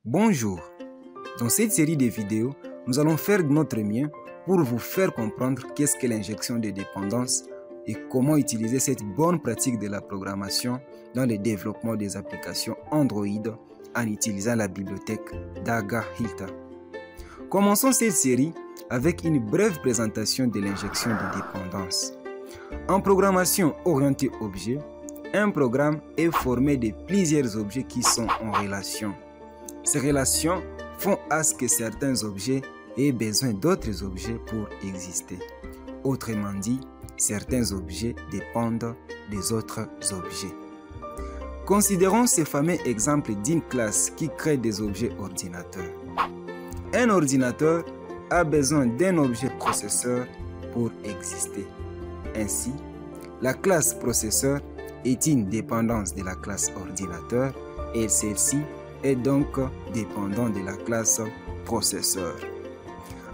Bonjour, dans cette série de vidéos, nous allons faire de notre mieux pour vous faire comprendre qu'est-ce que l'injection de dépendance et comment utiliser cette bonne pratique de la programmation dans le développement des applications Android en utilisant la bibliothèque Dagger-Hilta. Commençons cette série avec une brève présentation de l'injection de dépendance. En programmation orientée objet, un programme est formé de plusieurs objets qui sont en relation. Ces relations font à ce que certains objets aient besoin d'autres objets pour exister. Autrement dit, certains objets dépendent des autres objets. Considérons ce fameux exemple d'une classe qui crée des objets ordinateurs. Un ordinateur a besoin d'un objet processeur pour exister. Ainsi, la classe processeur est une dépendance de la classe ordinateur et celle-ci est donc dépendant de la classe processeur.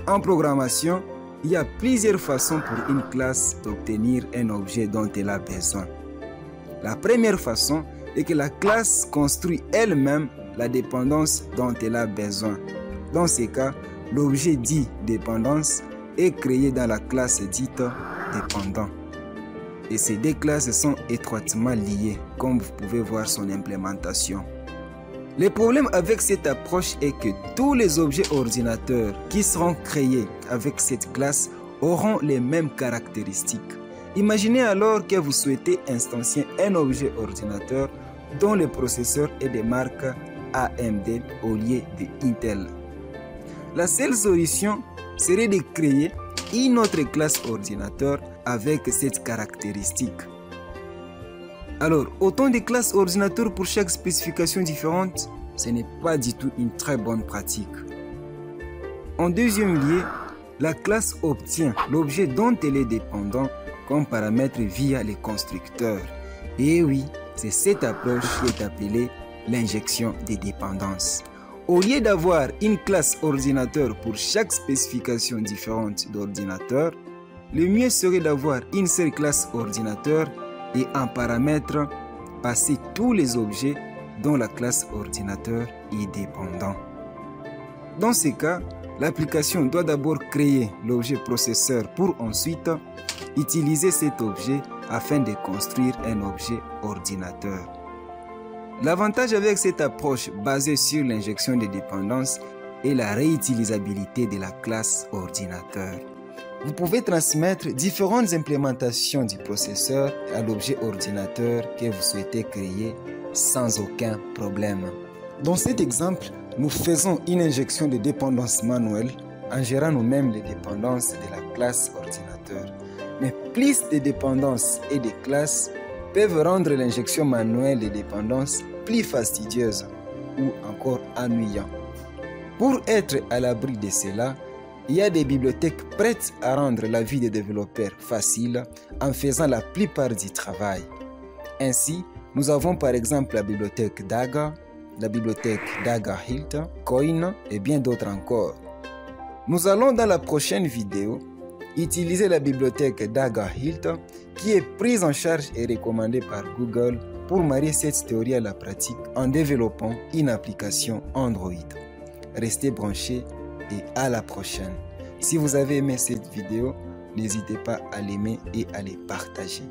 En programmation, il y a plusieurs façons pour une classe d'obtenir un objet dont elle a besoin. La première façon est que la classe construit elle-même la dépendance dont elle a besoin. Dans ce cas, l'objet dit dépendance est créé dans la classe dite dépendant. Et ces deux classes sont étroitement liées, comme vous pouvez voir son implémentation. Le problème avec cette approche est que tous les objets ordinateurs qui seront créés avec cette classe auront les mêmes caractéristiques. Imaginez alors que vous souhaitez instancier un objet ordinateur dont le processeur est de marque AMD au lieu de Intel. La seule solution serait de créer une autre classe ordinateur avec cette caractéristique. Alors, autant de classes ordinateurs pour chaque spécification différente, ce n'est pas du tout une très bonne pratique. En deuxième lieu, la classe obtient l'objet dont elle est dépendante comme paramètre via les constructeurs. Et oui, c'est cette approche qui est appelée l'injection des dépendances. Au lieu d'avoir une classe ordinateur pour chaque spécification différente d'ordinateur, le mieux serait d'avoir une seule classe ordinateur et en paramètre passer tous les objets dont la classe ordinateur est dépendant. Dans ce cas, l'application doit d'abord créer l'objet processeur pour ensuite utiliser cet objet afin de construire un objet ordinateur. L'avantage avec cette approche basée sur l'injection de dépendance est la réutilisabilité de la classe ordinateur. Vous pouvez transmettre différentes implémentations du processeur à l'objet ordinateur que vous souhaitez créer sans aucun problème. Dans cet exemple, nous faisons une injection de dépendance manuelle en gérant nous-mêmes les dépendances de la classe ordinateur. Mais plus de dépendances et de classes peuvent rendre l'injection manuelle de dépendances plus fastidieuse ou encore ennuyante. Pour être à l'abri de cela, il y a des bibliothèques prêtes à rendre la vie des développeurs facile en faisant la plupart du travail. Ainsi, nous avons par exemple la bibliothèque Dagger, la bibliothèque Dagger-Hilta, Coin et bien d'autres encore. Nous allons dans la prochaine vidéo utiliser la bibliothèque Dagger-Hilta qui est prise en charge et recommandée par Google pour marier cette théorie à la pratique en développant une application Android. Restez branchés et à la prochaine. Si vous avez aimé cette vidéo, n'hésitez pas à l'aimer et à les partager.